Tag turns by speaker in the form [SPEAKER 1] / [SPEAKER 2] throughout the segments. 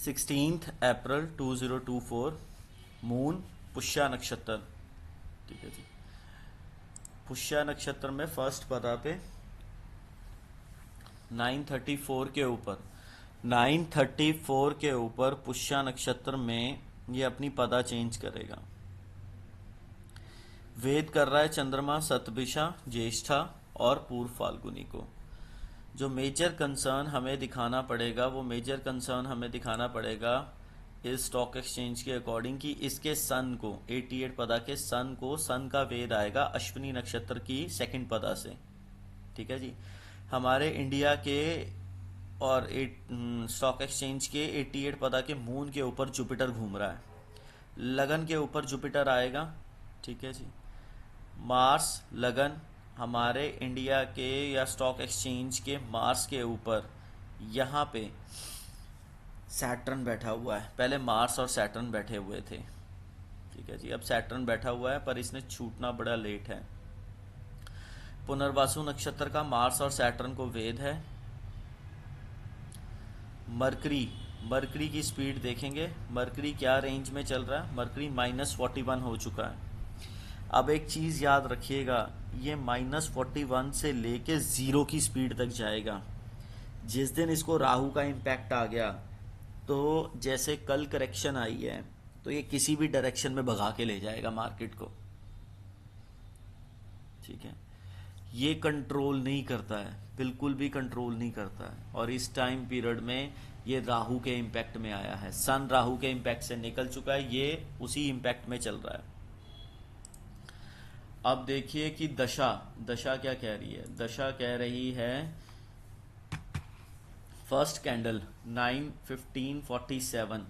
[SPEAKER 1] 16 अप्रैल 2024 moon पुष्या नक्षत्र। ठीक है जी। पुष्या नक्षत्र में फर्स्ट पदा पे 934 के ऊपर 934 के ऊपर पुष्या नक्षत्र में ये अपनी पदा चेंज करेगा। वेद कर रहा है चंद्रमा सतभिषा ज्येष्ठा और पूर्व फाल्गुनी को। जो मेजर कंसर्न हमें दिखाना पड़ेगा वो मेजर कंसर्न हमें दिखाना पड़ेगा इस स्टॉक एक्सचेंज के अकॉर्डिंग कि इसके सन को 88 पदा के सन को सन का वेद आएगा अश्विनी नक्षत्र की सेकंड पदा से। ठीक है जी। हमारे इंडिया के और स्टॉक एक्सचेंज के 88 पदा के मून के ऊपर जुपिटर घूम रहा है। लगन के ऊपर जुपिटर आएगा। ठीक है जी। मार्स लगन हमारे इंडिया के या स्टॉक एक्सचेंज के मार्स के ऊपर यहाँ पे सैटर्न बैठा हुआ है। पहले मार्स और सैटर्न बैठे हुए थे। ठीक है जी। अब सैटर्न बैठा हुआ है पर इसने छूटना बड़ा लेट है। पुनर्वासु नक्षत्र का मार्स और सैटर्न को वेद है। मरकरी मरकरी की स्पीड देखेंगे। मरकरी क्या रेंज में चल रहा है? मरकरी -41 हो चुका है। अब एक चीज़ याद रखिएगा, ये -41 से लेके 0 की स्पीड तक जाएगा। जिस दिन इसको राहु का इम्पैक्ट आ गया तो जैसे कल करेक्शन आई है तो ये किसी भी डायरेक्शन में भगा के ले जाएगा मार्केट को। ठीक है। ये कंट्रोल नहीं करता है, बिल्कुल भी कंट्रोल नहीं करता है। और इस टाइम पीरियड में ये राहु के इम्पैक्ट में आया है। सन राहु के इम्पैक्ट से निकल चुका है, ये उसी इम्पैक्ट में चल रहा है। अब देखिए कि दशा दशा क्या कह रही है। दशा कह रही है फर्स्ट कैंडल 9:15:47।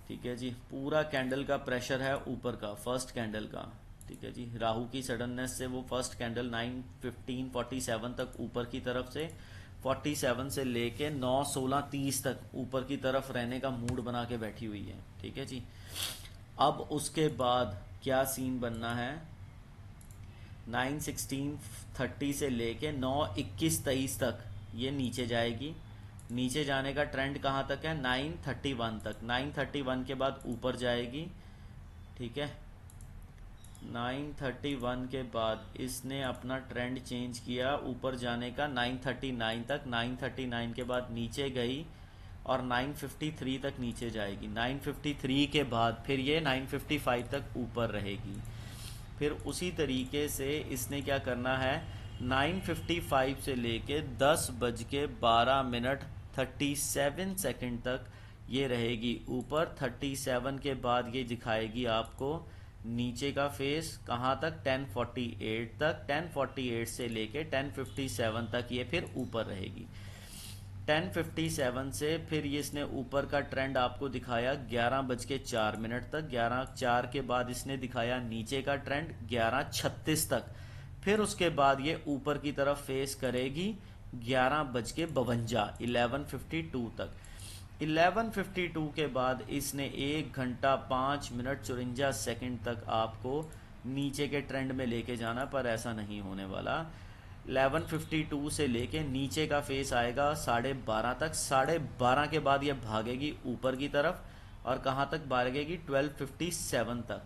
[SPEAKER 1] ठीक है जी। पूरा कैंडल का प्रेशर है ऊपर का, फर्स्ट कैंडल का। ठीक है जी। राहु की सडननेस से वो फर्स्ट कैंडल 9:15:47 तक ऊपर की तरफ से 47 से लेके 9:16:30 तक ऊपर की तरफ रहने का मूड बना के बैठी हुई है। ठीक है जी। अब उसके बाद क्या सीन बनना है? 9:16:30 से लेके 9:21:23 तक ये नीचे जाएगी। नीचे जाने का ट्रेंड कहाँ तक है? 9:31 तक। 9:31 के बाद ऊपर जाएगी। ठीक है। 9:31 के बाद इसने अपना ट्रेंड चेंज किया ऊपर जाने का 9:39 तक। 9:39 के बाद नीचे गई और 9:53 तक नीचे जाएगी। 9:53 के बाद फिर ये 9:55 तक ऊपर रहेगी। फिर उसी तरीके से इसने क्या करना है? 9:55 से लेके 10:12:37 तक ये रहेगी ऊपर। 37 के बाद ये दिखाएगी आपको नीचे का फेस कहाँ तक? 10:48 तक। 10:48 से लेके 10:57 तक ये फिर ऊपर रहेगी। 10:57 से फिर ये इसने ऊपर का ट्रेंड आपको दिखाया 11:04 तक। 11:04 के बाद इसने दिखाया नीचे का ट्रेंड 11:36 तक। फिर उसके बाद ये ऊपर की तरफ फेस करेगी 11:52 11:52 तक। 11:52 के बाद इसने 1 घंटा 5 मिनट 54 सेकंड तक आपको नीचे के ट्रेंड में लेके जाना, पर ऐसा नहीं होने वाला। 11:52 से लेके नीचे का फेस आएगा 12:30 तक। 12:30 के बाद ये भागेगी ऊपर की तरफ और कहाँ तक भागेगी? 12:57 तक।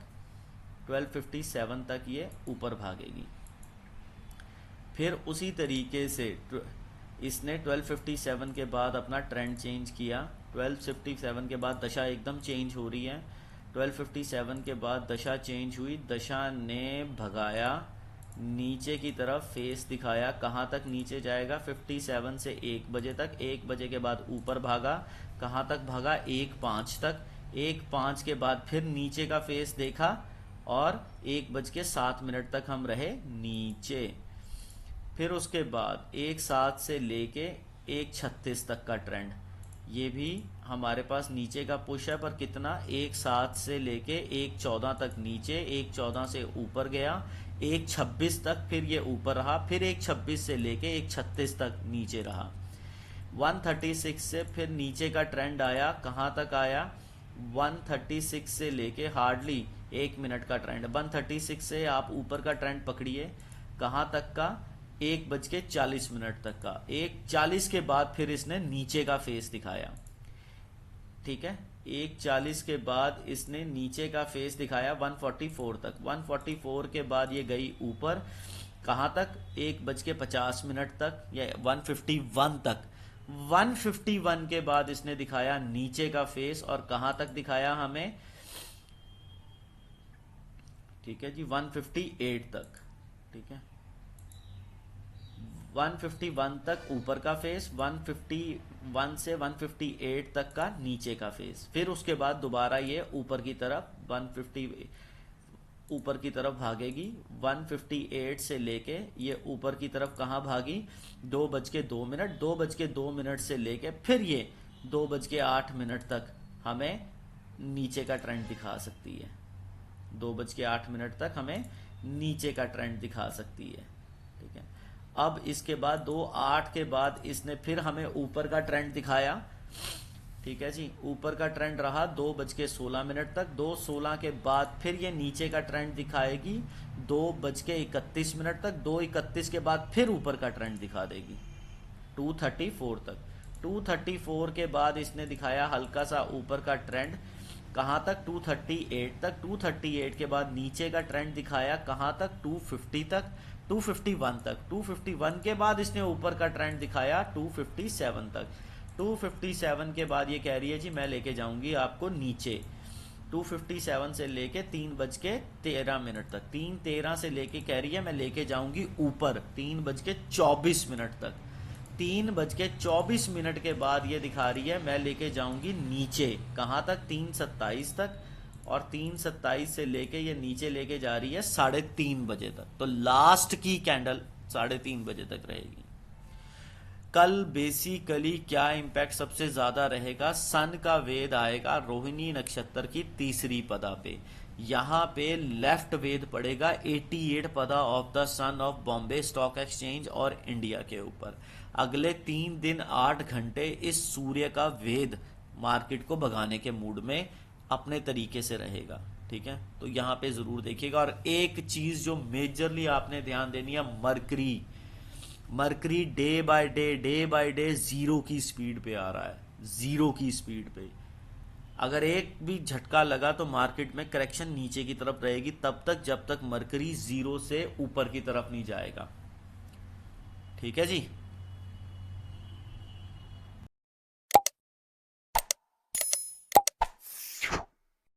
[SPEAKER 1] 12:57 तक ये ऊपर भागेगी। फिर उसी तरीके से इसने 12:57 के बाद अपना ट्रेंड चेंज किया। 12:57 के बाद दशा एकदम चेंज हो रही है। 12:57 के बाद दशा चेंज हुई। दशा ने भगाया नीचे की तरफ, फेस दिखाया। कहाँ तक नीचे जाएगा? 57 से 1 बजे तक। 1 बजे के बाद ऊपर भागा। कहाँ तक भागा? 1:05 तक। 1:05 के बाद फिर नीचे का फेस देखा और 1:07 तक हम रहे नीचे। फिर उसके बाद 1:07 से लेके 1:36 तक का ट्रेंड, ये भी हमारे पास नीचे का पुश है, पर कितना? 1:07 से लेके 1:14 तक नीचे। 1:14 से ऊपर गया 1:26 तक, फिर ये ऊपर रहा। फिर 1:26 से लेके 1:36 तक नीचे रहा। 136 से फिर नीचे का ट्रेंड आया। कहाँ तक आया? 136 से लेके हार्डली 1 मिनट का ट्रेंड। 136 से आप ऊपर का ट्रेंड पकड़िए। कहाँ तक का? 1:40 तक का। 1:40 के बाद फिर इसने नीचे का फेस दिखाया। ठीक है। 1:40 के बाद इसने नीचे का फेस दिखाया 144 तक। 144 के बाद ये गई ऊपर कहाँ तक, 1:50 तक या 151 तक। 151 के बाद इसने दिखाया नीचे का फेस और कहाँ तक दिखाया हमें, ठीक है जी, 158 तक। ठीक है, 151 तक ऊपर का फेस, 151 से 158 तक का नीचे का फेस, फिर उसके बाद दोबारा ये ऊपर की तरफ 150 ऊपर की तरफ भागेगी। 158 से लेके ये ऊपर की तरफ कहाँ भागी, 2:02, 2:02 से लेके फिर ये 2:08 तक हमें नीचे का ट्रेंड दिखा सकती है। 2:08 तक हमें नीचे का ट्रेंड दिखा सकती है। ठीक है, अब इसके बाद 2:08 के बाद इसने फिर हमें ऊपर का ट्रेंड दिखाया। ठीक है जी, ऊपर का ट्रेंड रहा 2:16 तक। 2:16 के बाद फिर ये नीचे का ट्रेंड दिखाएगी 2:31 तक। 2:31 के बाद फिर ऊपर का ट्रेंड दिखा देगी 2:34 तक। 2:34 के बाद इसने दिखाया हल्का सा ऊपर का ट्रेंड कहाँ तक, 2:38 तक। 2:38 के बाद नीचे का ट्रेंड दिखाया कहाँ तक, 2:50 तक, 2:51 तक। 2:51 के बाद इसने ऊपर का ट्रेंड दिखाया 2:57 तक। 2:57 के बाद ये कह रही है जी मैं लेके जाऊंगी आपको नीचे। 2:57 से लेके 3:13 तक, 3:13 से लेके कह रही है मैं लेके जाऊंगी ऊपर 3:24 तक। 3:24 के बाद ये दिखा रही है मैं लेके जाऊंगी नीचे कहाँ तक, 3:27 तक। और 3:27 से लेके ये नीचे लेके जा रही है 3:30 बजे तक। तो लास्ट की कैंडल 3:30 बजे तक रहेगी। कल बेसिकली क्या इम्पैक्ट सबसे ज्यादा रहेगा, सन का वेद आएगा रोहिणी नक्षत्र की तीसरी पदा पे। यहाँ पे लेफ्ट वेद पड़ेगा 88 पदा of the son of Bombay stock exchange और इंडिया के ऊपर। अगले 3 दिन 8 घंटे इस सूर्य का वेद मार्केट को भगाने के मूड में अपने तरीके से रहेगा। ठीक है, तो यहाँ पे जरूर देखिएगा। और एक चीज जो मेजरली आपने ध्यान देनी है, mercury. Mercury day by day zero की स्पीड पे आ रहा है, जीरो की स्पीड पे। अगर एक भी झटका लगा तो मार्केट में करेक्शन नीचे की तरफ रहेगी तब तक जब तक मरकरी जीरो से ऊपर की तरफ नहीं जाएगा। ठीक है जी।